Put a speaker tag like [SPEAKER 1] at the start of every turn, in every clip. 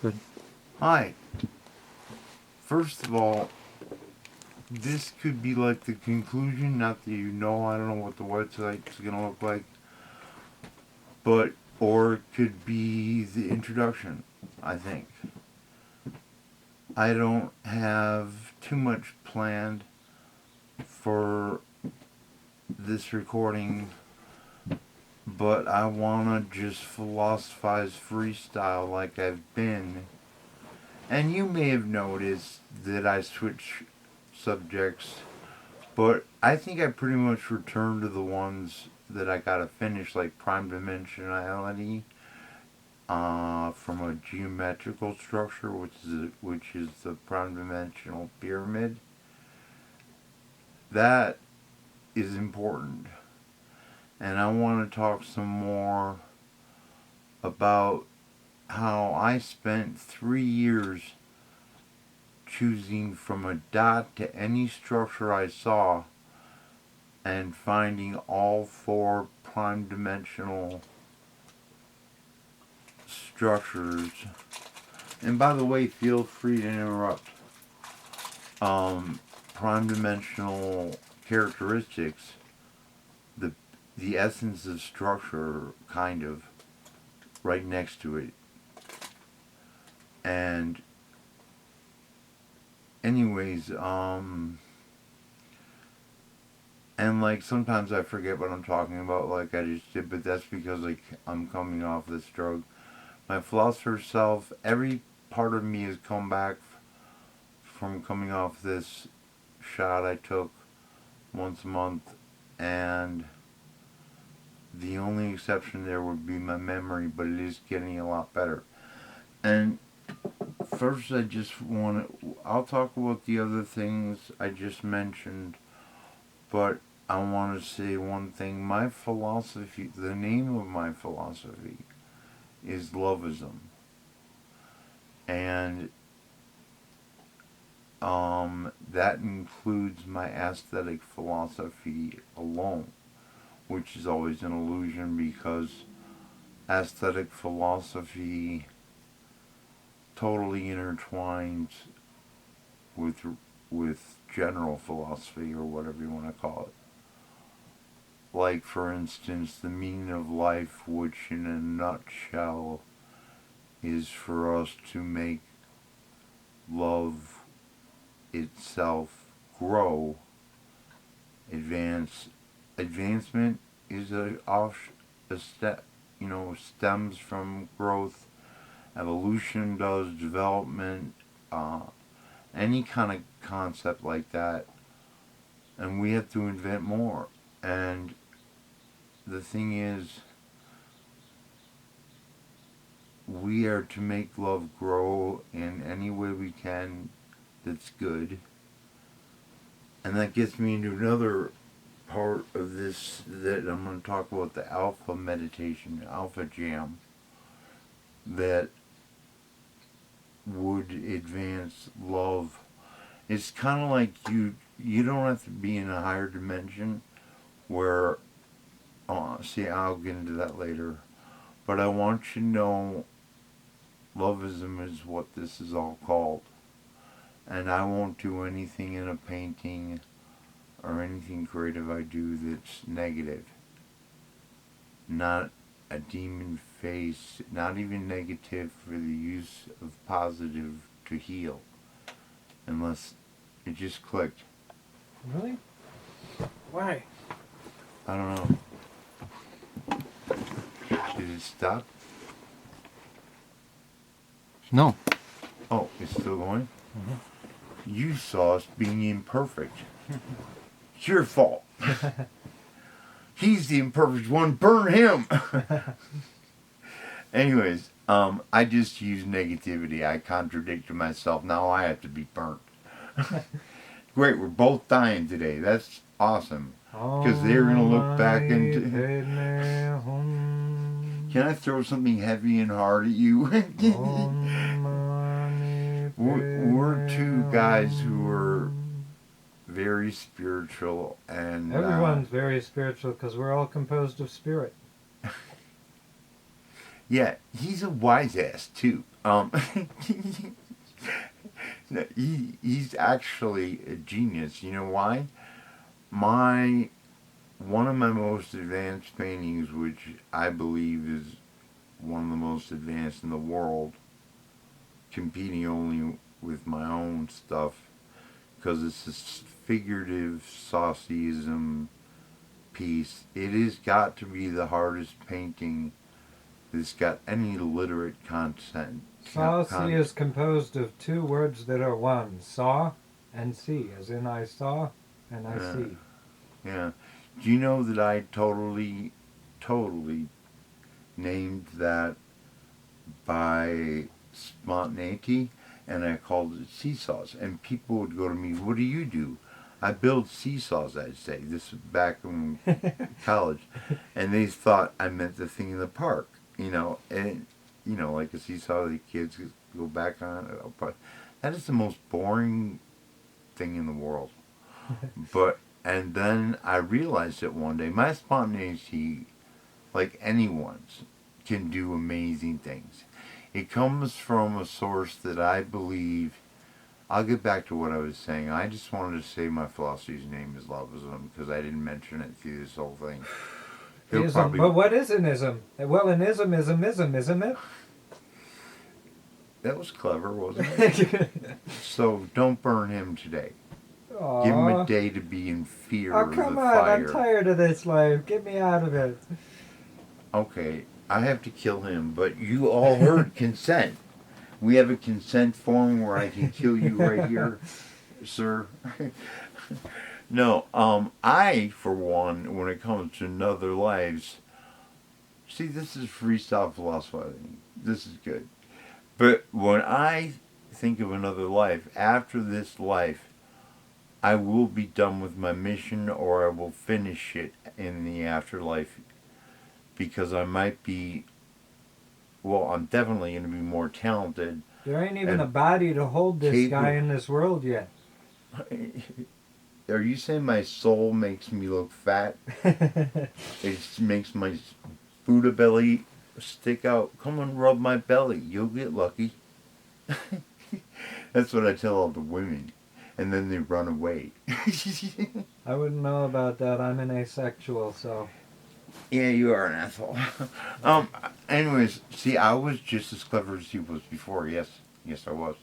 [SPEAKER 1] Good.
[SPEAKER 2] Hi. First of all, this could be like the conclusion, not that I don't know what the website's going to look like, or it could be the introduction, I think. I don't have too much planned for this recording, but I want to just philosophize freestyle like I've been. And you may have noticed that I switch subjects, but I think I pretty much returned to the ones that I gotta finish, like Prime Dimensionality, from a geometrical structure, which is the prime dimensional pyramid. That is important, and I want to talk some more about how I spent 3 years choosing from a dot to any structure I saw and finding all 4 prime dimensional structures. And by the way, feel free to interrupt. Prime dimensional characteristics, the essence of structure, kind of, right next to it. And anyways, and like sometimes I forget what I'm talking about, like I just did, but that's because like I'm coming off this drug. My philosopher self, every part of me has come back from coming off this shot I took once a month, and the only exception there would be my memory, but it is getting a lot better. And first I just I'll talk about the other things I just mentioned, but I want to say one thing. My philosophy, the name of my philosophy is loveism. And that includes my aesthetic philosophy alone, which is always an illusion because aesthetic philosophy totally intertwines with general philosophy, or whatever you want to call it. Like, for instance, the meaning of life, which in a nutshell is for us to make love itself grow. Advancement is a step, stems from growth. Evolution does, development, any kind of concept like that. And we have to invent more. And the thing is, we are to make love grow in any way we can that's good. And that gets me into another part of this that I'm going to talk about, the alpha meditation, alpha jam, that would advance love. It's kind of like you don't have to be in a higher dimension where, see, I'll get into that later, but I want you to know loveism is what this is all called. And I won't do anything in a painting or anything creative I do that's negative. Not a demon face, not even negative for the use of positive to heal. Unless it just clicked.
[SPEAKER 1] Really? Why?
[SPEAKER 2] I don't know. Did it stop?
[SPEAKER 1] No.
[SPEAKER 2] Oh, it's still going?
[SPEAKER 1] Mm-hmm.
[SPEAKER 2] You saw us being imperfect. It's your fault. He's the imperfect one. Burn him. Anyways, I just used negativity. I contradicted myself. Now I have to be burnt. Great, we're both dying today. That's awesome. Because they're going to look back into... Can I throw something heavy and hard at you? We're two guys who are very spiritual, and
[SPEAKER 1] everyone's very spiritual because we're all composed of spirit.
[SPEAKER 2] Yeah, he's a wise ass too. No, he's actually a genius. You know why? My One of my most advanced paintings, which I believe is one of the most advanced in the world, competing only with my own stuff, because it's this figurative saucyism piece. It has got to be the hardest painting that's got any literate content.
[SPEAKER 1] Saucy is composed of two words that are one, saw and see, as in I saw and I see.
[SPEAKER 2] Yeah. Do you know that I totally named that by spontaneity, and I called it seesaws. And people would go to me, "What do you do?" "I build seesaws," I'd say. This was back in college. And they thought I meant the thing in the park, and, like a seesaw the kids go back on. But that is the most boring thing in the world. And then I realized that one day my spontaneity, like anyone's, can do amazing things. It comes from a source that I believe. I'll get back to what I was saying. I just wanted to say my philosophy's name is Loveism because I didn't mention it through this whole thing.
[SPEAKER 1] But what is an ism? Well, an ism, isn't it?
[SPEAKER 2] That was clever, wasn't it? So don't burn him today.
[SPEAKER 1] Aww.
[SPEAKER 2] Give him a day to be in fear of the fire.
[SPEAKER 1] Oh, come on. I'm tired of this life. Get me out of it.
[SPEAKER 2] Okay, I have to kill him, but you all heard consent. We have a consent form where I can kill you right here, sir. No, I, for one, when it comes to another lives, see, this is freestyle philosophy. This is good. But when I think of another life, after this life, I will be done with my mission or I will finish it in the afterlife because I might be, well, I'm definitely going to be more talented.
[SPEAKER 1] There ain't even a body to hold this guy in this world yet.
[SPEAKER 2] Are you saying my soul makes me look fat? It makes my Buddha belly stick out. Come and rub my belly. You'll get lucky. That's what I tell all the women. And then they run away.
[SPEAKER 1] I wouldn't know about that. I'm an asexual, so.
[SPEAKER 2] Yeah, you are an asshole. Anyways, see, I was just as clever as he was before. Yes, I was.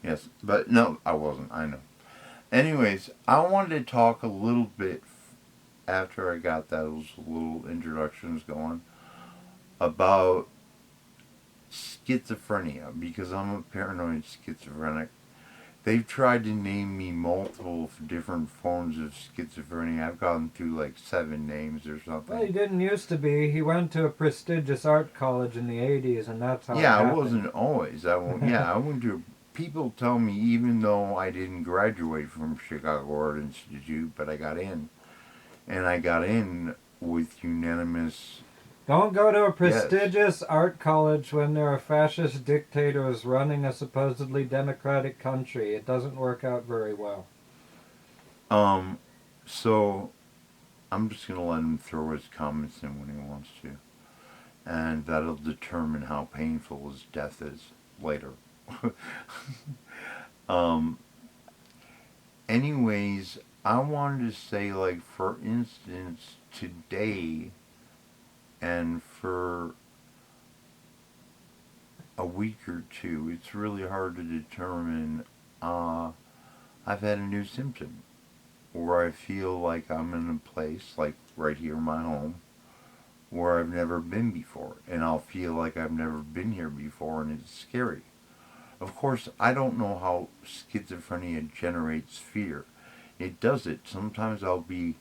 [SPEAKER 2] Yes, but no, I wasn't. I know. Anyways, I wanted to talk a little bit after I got those little introductions going about schizophrenia because I'm a paranoid schizophrenic. They've tried to name me multiple different forms of schizophrenia. I've gone through like 7 names or something.
[SPEAKER 1] Well, he didn't used to be. He went to a prestigious art college in the 80s, and that's how
[SPEAKER 2] Yeah,
[SPEAKER 1] it
[SPEAKER 2] I
[SPEAKER 1] happened.
[SPEAKER 2] wasn't always. I went to. People tell me even though I didn't graduate from Chicago Art Institute, but I got in, and I got in with unanimous.
[SPEAKER 1] Don't go to a prestigious art college when there are fascist dictators running a supposedly democratic country. It doesn't work out very well.
[SPEAKER 2] So I'm just gonna let him throw his comments in when he wants to, and that'll determine how painful his death is later. Anyways, I wanted to say, like, for instance, today and for a week or two, it's really hard to determine. I've had a new symptom where I feel like I'm in a place, like right here in my home, where I've never been before. And I'll feel like I've never been here before, and it's scary. Of course, I don't know how schizophrenia generates fear. It does it. Sometimes I'll be.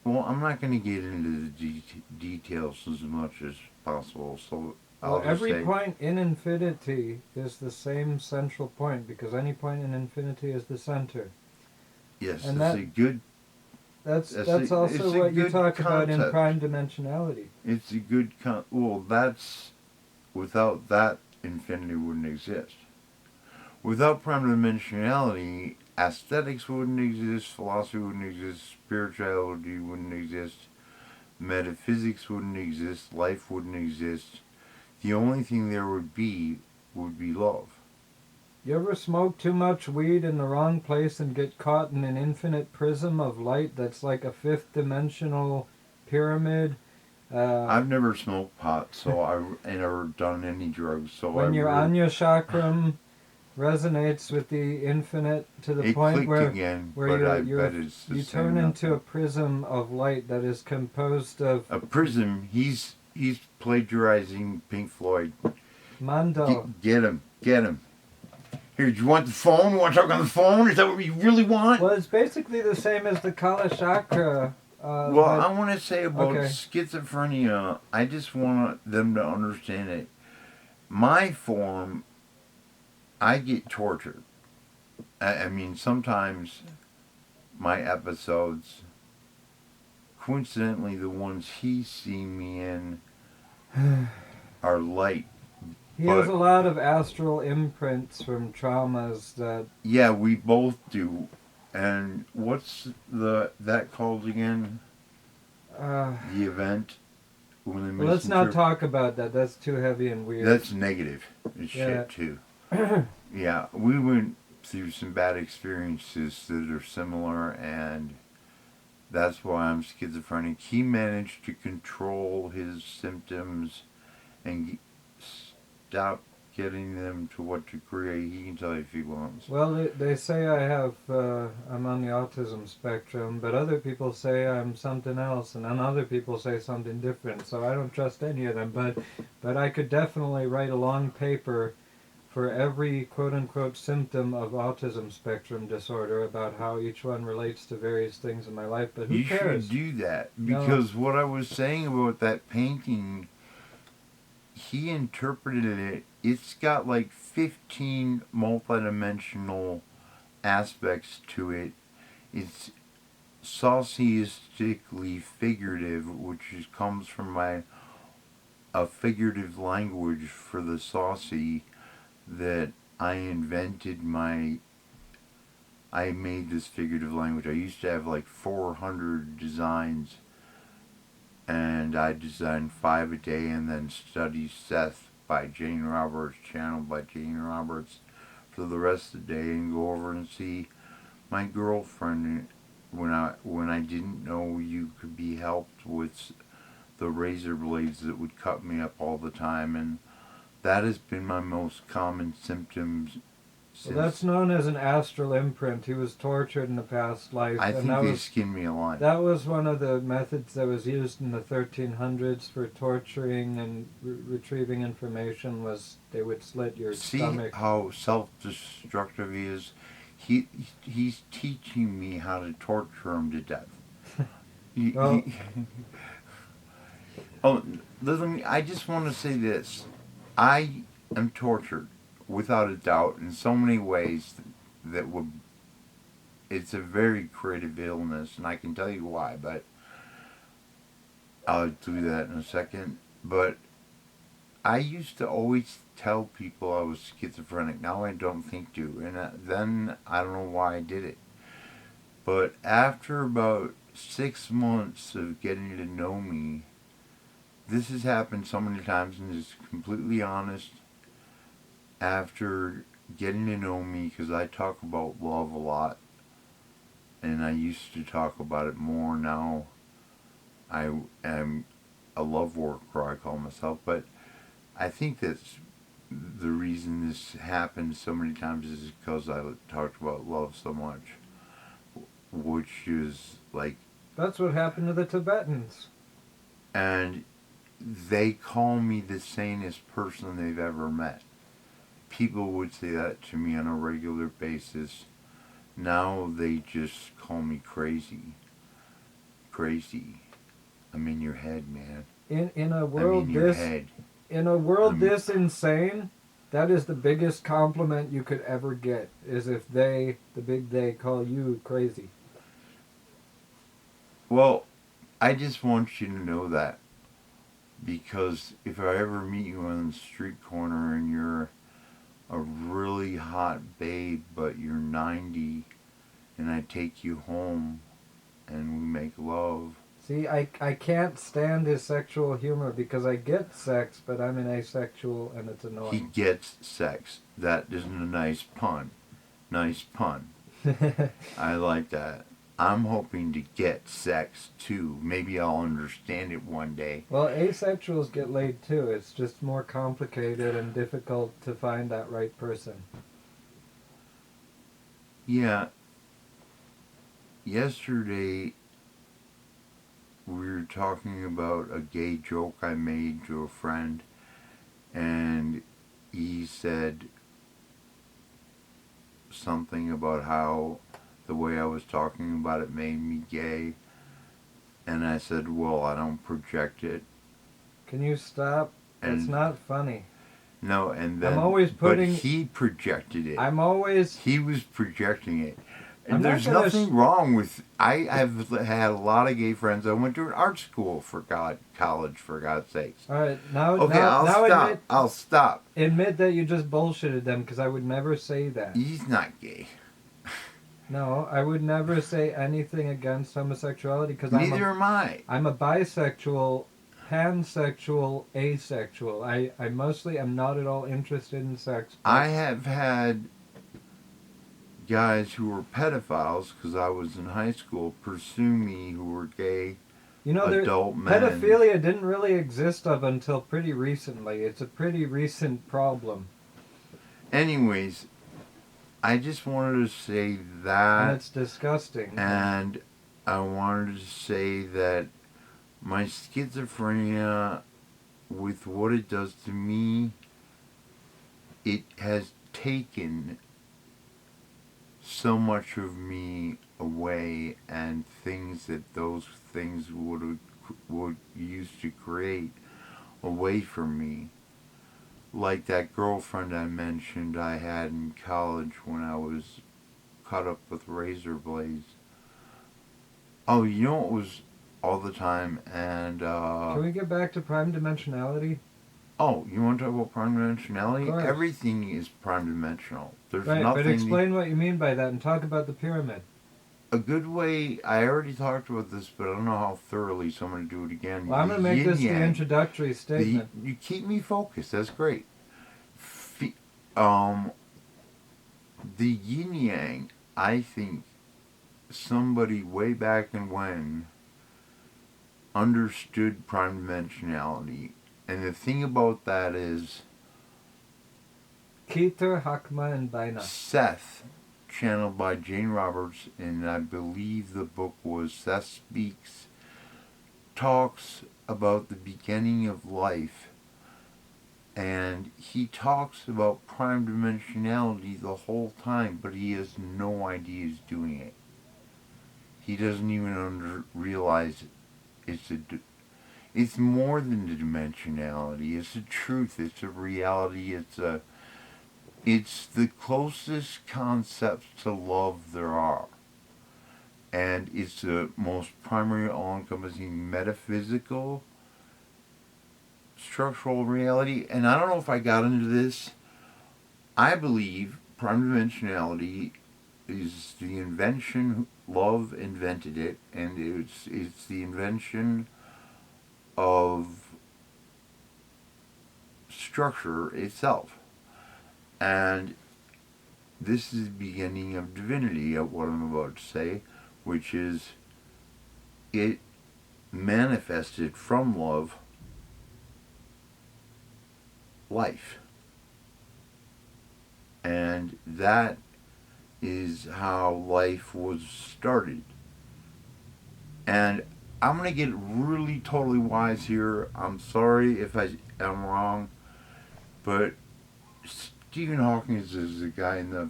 [SPEAKER 2] Well, I'm not going to get into the details as much as possible, so I'll just
[SPEAKER 1] every
[SPEAKER 2] say.
[SPEAKER 1] point in infinity is the same central point, because any point in infinity is the center.
[SPEAKER 2] Yes,
[SPEAKER 1] and
[SPEAKER 2] that's a good.
[SPEAKER 1] That's also what you talk about in Prime Dimensionality.
[SPEAKER 2] It's a good well, that's without that infinity wouldn't exist. Without Prime Dimensionality, aesthetics wouldn't exist, philosophy wouldn't exist, spirituality wouldn't exist, metaphysics wouldn't exist, life wouldn't exist. the only thing there would be love.
[SPEAKER 1] You ever smoke too much weed in the wrong place and get caught in an infinite prism of light that's like a fifth dimensional pyramid?
[SPEAKER 2] I've never smoked pot, so I never done any drugs, so
[SPEAKER 1] When
[SPEAKER 2] I
[SPEAKER 1] your
[SPEAKER 2] really,
[SPEAKER 1] Anya chakram resonates with the infinite to the
[SPEAKER 2] it
[SPEAKER 1] point
[SPEAKER 2] clicked
[SPEAKER 1] where
[SPEAKER 2] again,
[SPEAKER 1] where
[SPEAKER 2] but I
[SPEAKER 1] you're
[SPEAKER 2] bet it's the
[SPEAKER 1] you
[SPEAKER 2] same
[SPEAKER 1] turn into
[SPEAKER 2] nothing.
[SPEAKER 1] a prism of light that is composed of
[SPEAKER 2] A prism. He's plagiarizing Pink Floyd.
[SPEAKER 1] Mando.
[SPEAKER 2] Get him. Get him. Here, do you want the phone? You want to talk on the phone? Is that what you really want?
[SPEAKER 1] Well, it's basically the same as the Kala chakra.
[SPEAKER 2] Well, I want to say about
[SPEAKER 1] okay.
[SPEAKER 2] schizophrenia, I just want them to understand it. My form, I get tortured. I mean, sometimes my episodes, coincidentally, the ones he's seen me in are light.
[SPEAKER 1] He has a lot of astral imprints from traumas that.
[SPEAKER 2] Yeah, we both do. And what's that called again? The event when they
[SPEAKER 1] Let's not talk about that. That's too heavy and weird.
[SPEAKER 2] That's negative as shit too. Yeah, we went through some bad experiences that are similar, and that's why I'm schizophrenic. He managed to control his symptoms and stop getting them to what degree. He can tell you if he wants.
[SPEAKER 1] Well, they say I have, I'm on the autism spectrum, but other people say I'm something else, and then other people say something different, so I don't trust any of them, but I could definitely write a long paper for every quote-unquote symptom of autism spectrum disorder about how each one relates to various things in my life, but who cares?
[SPEAKER 2] You should do that, because what I was saying about that painting, he interpreted it. It's got like 15 multidimensional aspects to it. It's saucyistically figurative, which comes from a figurative language for the saucy that I made this figurative language. I used to have like 400 designs, and I design 5 a day, and then study Seth by Jane Roberts, channeled by Jane Roberts, for the rest of the day, and go over and see my girlfriend when I didn't know you could be helped with the razor blades that would cut me up all the time, and that has been my most common symptoms.
[SPEAKER 1] Well, that's known as an astral imprint. He was tortured in a past life.
[SPEAKER 2] I think they skinned me alive.
[SPEAKER 1] That was one of the methods that was used in the 1300s for torturing and retrieving information. Was they would slit your stomach.
[SPEAKER 2] See how self-destructive he is. He's teaching me how to torture him to death. Listen, I just want to say this. I am tortured, without a doubt, in so many ways that would. It's a very creative illness, and I can tell you why, but I'll do that in a second. But I used to always tell people I was schizophrenic. Now I don't think to, and then I don't know why I did it. But after about 6 months of getting to know me, this has happened so many times, and it's completely honest. After getting to know me, because I talk about love a lot, and I used to talk about it more. Now I am a love worker, I call myself, but I think that's the reason this happened so many times is because I talked about love so much, which is like...
[SPEAKER 1] That's what happened to the Tibetans.
[SPEAKER 2] And they call me the sanest person they've ever met. People would say that to me on a regular basis. Now they just call me crazy. Crazy. I'm in your head, man.
[SPEAKER 1] In a world
[SPEAKER 2] head.
[SPEAKER 1] In a world this insane, that is the biggest compliment you could ever get, is if they, the big they, call you crazy.
[SPEAKER 2] Well, I just want you to know that. Because if I ever meet you on the street corner and you're a really hot babe, but you're 90, and I take you home and we make love.
[SPEAKER 1] See, I can't stand his sexual humor because I get sex, but I'm an asexual and it's
[SPEAKER 2] He
[SPEAKER 1] annoying.
[SPEAKER 2] gets sex. That isn't a nice pun. Nice pun. I like that. I'm hoping to get sex too. Maybe I'll understand it one day.
[SPEAKER 1] Well, asexuals get laid too. It's just more complicated and difficult to find that right person.
[SPEAKER 2] Yeah, yesterday we were talking about a gay joke I made to a friend, and he said something about how the way I was talking about it made me gay. And I said, well, I don't project it.
[SPEAKER 1] Can you stop? That's
[SPEAKER 2] And
[SPEAKER 1] not funny.
[SPEAKER 2] no, and
[SPEAKER 1] I'm
[SPEAKER 2] then,
[SPEAKER 1] always
[SPEAKER 2] but
[SPEAKER 1] putting.
[SPEAKER 2] he projected it.
[SPEAKER 1] I'm always.
[SPEAKER 2] He was projecting it.
[SPEAKER 1] I'm
[SPEAKER 2] And
[SPEAKER 1] not
[SPEAKER 2] there's
[SPEAKER 1] gonna.
[SPEAKER 2] nothing wrong with. I have had a lot of gay friends. I went to an art school college for God's sakes.
[SPEAKER 1] All right, now,
[SPEAKER 2] Okay,
[SPEAKER 1] now,
[SPEAKER 2] I'll
[SPEAKER 1] now,
[SPEAKER 2] stop. I'll stop.
[SPEAKER 1] admit that you just bullshitted them because I would never say that.
[SPEAKER 2] He's not gay.
[SPEAKER 1] No, I would never say anything against homosexuality because
[SPEAKER 2] Neither am I.
[SPEAKER 1] I'm a bisexual, pansexual, asexual. I mostly am not at all interested in sex. But
[SPEAKER 2] I have had guys who were pedophiles because I was in high school pursue me who were gay
[SPEAKER 1] you know,
[SPEAKER 2] adult men.
[SPEAKER 1] pedophilia didn't really exist up until pretty recently. It's a pretty recent problem.
[SPEAKER 2] Anyways, I just wanted to say
[SPEAKER 1] And
[SPEAKER 2] that,
[SPEAKER 1] it's disgusting.
[SPEAKER 2] and I wanted to say that my schizophrenia, with what it does to me, it has taken so much of me away, and things that those things would used to create away from me. Like that girlfriend I mentioned I had in college when I was cut up with razor blades. Oh, you know what was all the time, and
[SPEAKER 1] Can we get back to prime dimensionality?
[SPEAKER 2] oh, you want to talk about prime
[SPEAKER 1] Of
[SPEAKER 2] dimensionality?
[SPEAKER 1] course.
[SPEAKER 2] Everything is prime dimensional. There's
[SPEAKER 1] Right, but
[SPEAKER 2] nothing.
[SPEAKER 1] explain what you mean by that and talk about the pyramid.
[SPEAKER 2] A good way. I already talked about this, but I don't know how thoroughly, so I'm going to do it again.
[SPEAKER 1] Well, I'm going to make this the introductory statement.
[SPEAKER 2] You keep me focused. That's great. Um, the yin yang. I think somebody way back in when understood prime dimensionality, and the thing about that is
[SPEAKER 1] Keter, Hakma, and Baina.
[SPEAKER 2] Seth, channeled by Jane Roberts, and I believe the book was Seth Speaks, talks about the beginning of life, and he talks about prime dimensionality the whole time, but he has no idea he's doing it. He doesn't even realize it's more than the dimensionality. It's a truth. It's a reality. It's the closest concepts to love there are. And it's the most primary, all-encompassing metaphysical, structural reality. And I don't know if I got into this. I believe prime dimensionality is the invention. Love invented it, and it's the invention of structure itself. And this is the beginning of divinity, of what I'm about to say, which is it manifested from love life. And that is how life was started. And I'm going to get really totally wise here. I'm sorry if I am wrong, but Stephen Hawking is the guy in the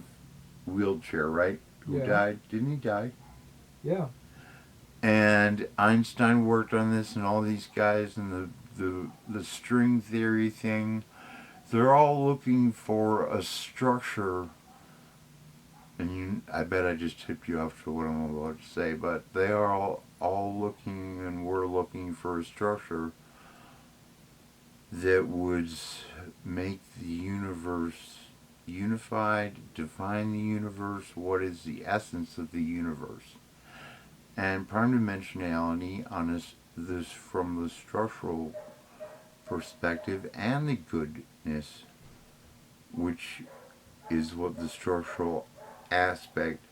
[SPEAKER 2] wheelchair, right? Who died? Didn't he die?
[SPEAKER 1] Yeah.
[SPEAKER 2] And Einstein worked on this, and all these guys, and the string theory thing. They're all looking for a structure, and I bet I just tipped you off to what I'm about to say, but they are all looking, and we're looking for a structure that would make the universe unified, define the universe, what is the essence of the universe. And prime dimensionality on this from the structural perspective and the goodness, which is what the structural aspect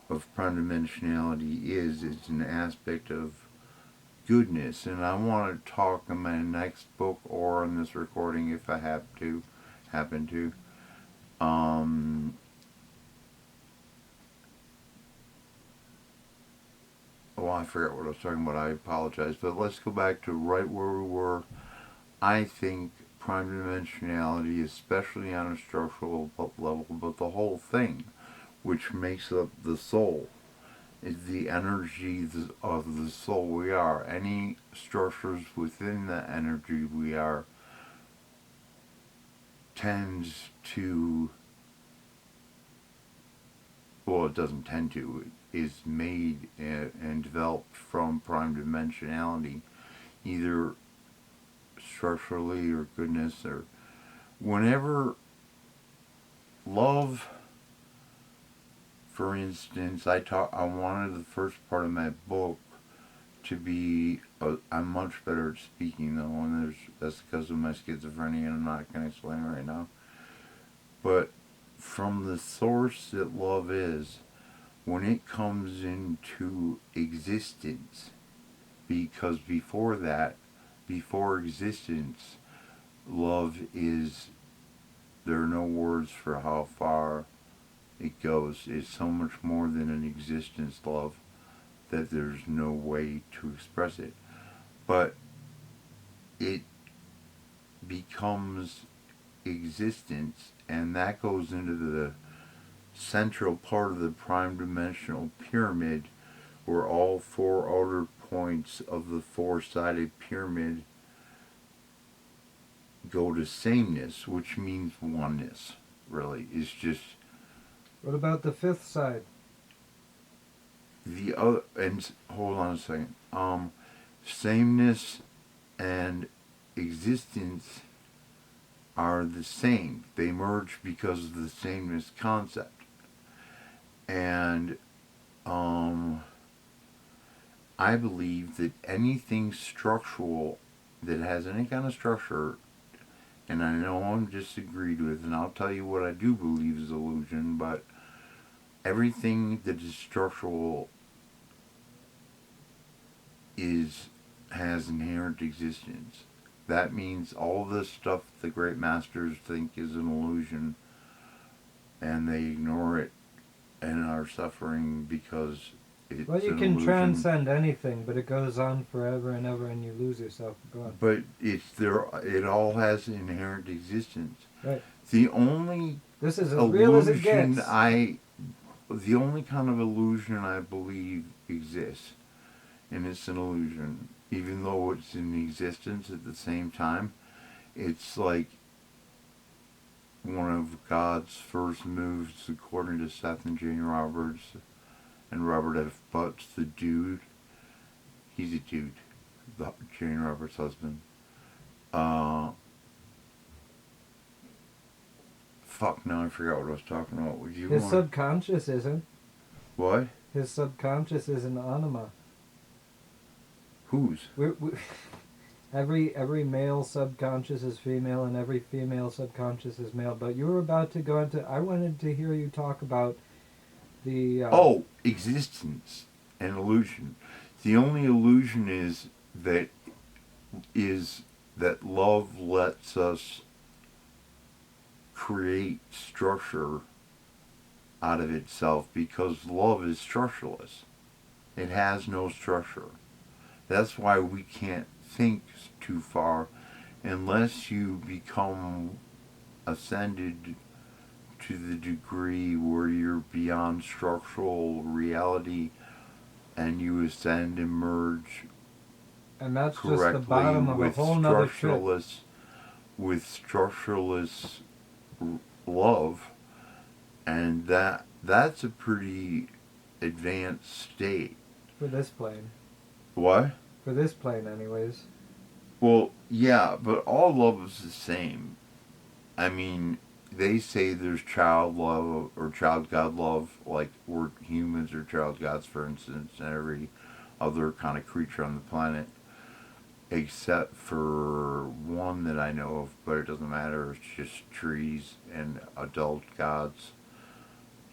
[SPEAKER 2] of prime dimensionality is. It's an aspect of goodness, and I want to talk in my next book or in this recording if I happen to. Oh, I forgot what I was talking about. I apologize, but let's go back to right where we were. I think prime dimensionality, especially on a structural level, but the whole thing, which makes up the soul, is the energy of the soul we are. Any structures within the energy we are tends to, well, it doesn't tend to, it is made and developed from prime dimensionality, either structurally or goodness, or whenever love, for instance, I wanted the first part of my book to be, I'm much better at speaking though, and that's because of my schizophrenia, and I'm not going to explain it right now. But from the source that love is, when it comes into existence, because before that, before existence, love is, there are no words for how far it goes. It's so much more than an existence love that there's no way to express it. But it becomes existence, and that goes into the central part of the prime dimensional pyramid, where all four outer points of the four-sided pyramid go to sameness, which means oneness, really. It's just
[SPEAKER 1] What about the fifth side?
[SPEAKER 2] the other, and hold on a second. Sameness and existence are the same. They merge because of the sameness concept. And I believe that anything structural that has any kind of structure, and I know I'm disagreed with, and I'll tell you what I do believe is illusion, but everything that is structural has inherent existence. That means all this stuff the great masters think is an illusion, and they ignore it and are suffering because it's
[SPEAKER 1] Well, you
[SPEAKER 2] an
[SPEAKER 1] can
[SPEAKER 2] illusion.
[SPEAKER 1] transcend anything, but it goes on forever and ever, and you lose yourself. Go on.
[SPEAKER 2] But it's there. It all has inherent existence.
[SPEAKER 1] Right.
[SPEAKER 2] The only
[SPEAKER 1] This is as real as it
[SPEAKER 2] illusion
[SPEAKER 1] gets.
[SPEAKER 2] the only kind of illusion I believe exists, and it's an illusion, even though it's in existence at the same time. It's like one of God's first moves, according to Seth and Jane Roberts and Robert F. Butts, the dude. He's a dude, the Jane Roberts' husband. Fuck, now I forgot what I was talking about. Would you
[SPEAKER 1] His subconscious isn't.
[SPEAKER 2] What?
[SPEAKER 1] His subconscious is an anima.
[SPEAKER 2] Whose?
[SPEAKER 1] Every male subconscious is female, and every female subconscious is male. But you were about to go into. I wanted to hear you talk about the.
[SPEAKER 2] Existence and illusion. The only illusion is that love lets us create structure out of itself, because love is structureless. It has no structure. That's why we can't think too far unless you become ascended to the degree where you're beyond structural reality and you ascend and merge
[SPEAKER 1] And that's just
[SPEAKER 2] correctly
[SPEAKER 1] the bottom of a whole nother trip.
[SPEAKER 2] with structureless love, and that's a pretty advanced state.
[SPEAKER 1] For this plane.
[SPEAKER 2] What?
[SPEAKER 1] For this plane, anyways.
[SPEAKER 2] Well, yeah, but all love is the same. I mean, they say there's child love or child God love, like we're humans or child gods, for instance, and every other kind of creature on the planet, except for one that I know of, but it doesn't matter. It's just trees, and adult gods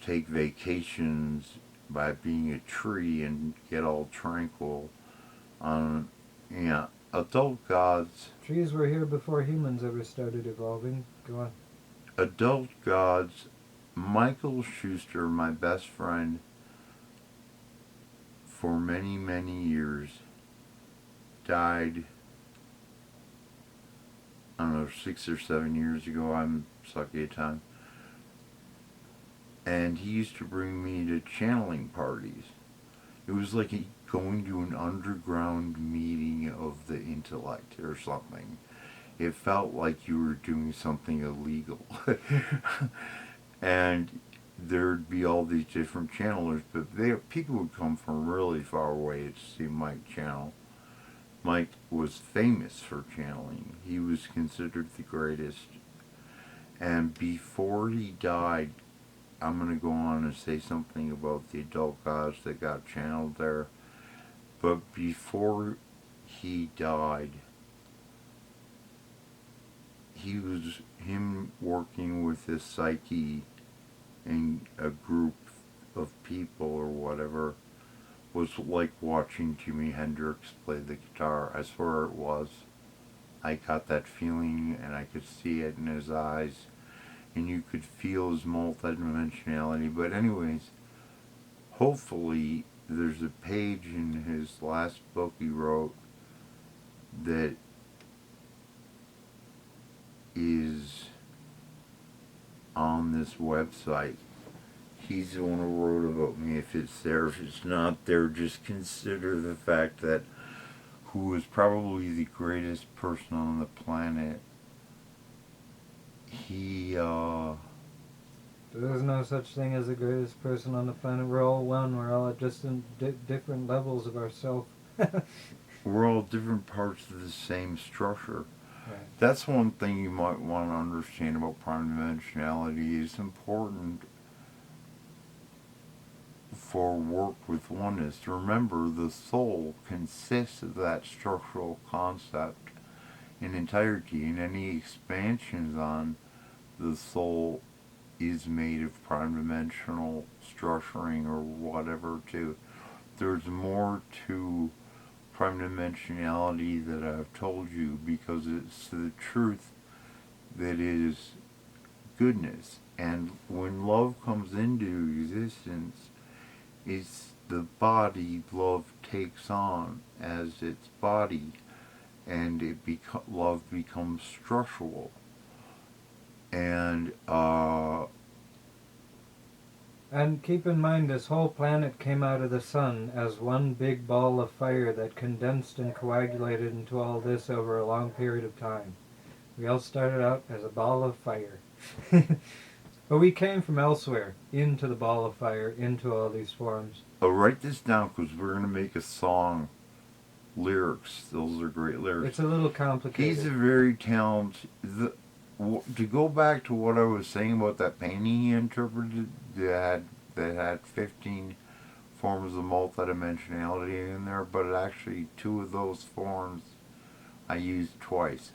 [SPEAKER 2] take vacations by being a tree and get all tranquil on, yeah, adult gods.
[SPEAKER 1] Trees were here before humans ever started evolving. Go on.
[SPEAKER 2] Adult gods. Michael Schuster, my best friend for many, many years, died, I don't know, 6 or 7 years ago. I'm sucky at time. And he used to bring me to channeling parties. It was like going to an underground meeting of the intellect or something. It felt like you were doing something illegal. And there'd be all these different channelers, but people would come from really far away to see Mike channel. Mike was famous for channeling. He was considered the greatest. And before he died, I'm going to go on and say something about the adult gods that got channeled there. But before he died, him working with this psyche and a group of people or whatever was like watching Jimi Hendrix play the guitar. I swear it was. I got that feeling and I could see it in his eyes and you could feel his multidimensionality. But anyways, hopefully there's a page in his last book he wrote that is on this website. He's the one who wrote about me. If it's there, if it's not there, just consider the fact that who was probably the greatest person on the planet, he,
[SPEAKER 1] There's no such thing as the greatest person on the planet. We're all one. We're all at just different levels of ourself.
[SPEAKER 2] we're all different parts of the same structure.
[SPEAKER 1] Right.
[SPEAKER 2] That's one thing you might want to understand about prime dimensionality. It's important for work with oneness. Remember, the soul consists of that structural concept in entirety, and any expansions on the soul is made of prime dimensional structuring or whatever too. There's more to prime dimensionality that I've told you because it's the truth that is goodness. And when love comes into existence, it's the body love takes on as its body, and love becomes structural. And
[SPEAKER 1] And keep in mind, this whole planet came out of the sun as one big ball of fire that condensed and coagulated into all this over a long period of time. We all started out as a ball of fire. But we came from elsewhere, into the ball of fire, into all these forms.
[SPEAKER 2] write this down because we're going to make a song. Lyrics, those are great lyrics.
[SPEAKER 1] It's a little complicated.
[SPEAKER 2] He's a very talented. To go back to what I was saying about that painting he interpreted that had 15 forms of multidimensionality in there, but actually 2 of those forms I used twice.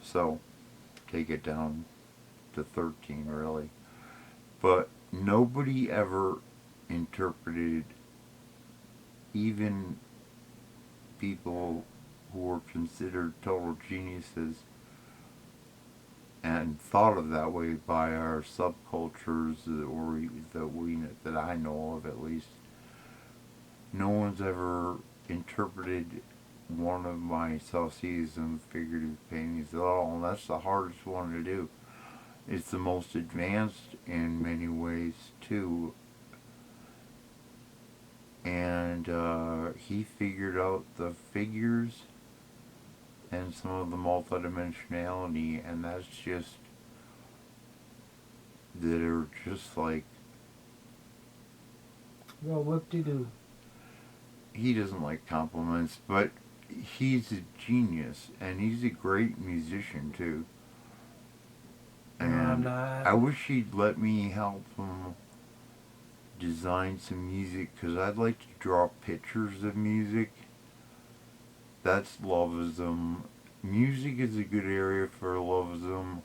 [SPEAKER 2] So take it down to 13 really. But nobody ever interpreted, even people who were considered total geniuses and thought of that way by our subcultures that I know of at least. No one's ever interpreted one of my Celsius and figurative paintings at all, and that's the hardest one to do. It's the most advanced in many ways too. And he figured out the figures and some of the multidimensionality, and that's just that are just like.
[SPEAKER 1] Well, whoop-de-doo.
[SPEAKER 2] He doesn't like compliments, but he's a genius, and he's a great musician too. And
[SPEAKER 1] I'm not.
[SPEAKER 2] I wish he'd let me help him design some music, because I'd like to draw pictures of music. That's loveism. Music is a good area for loveism.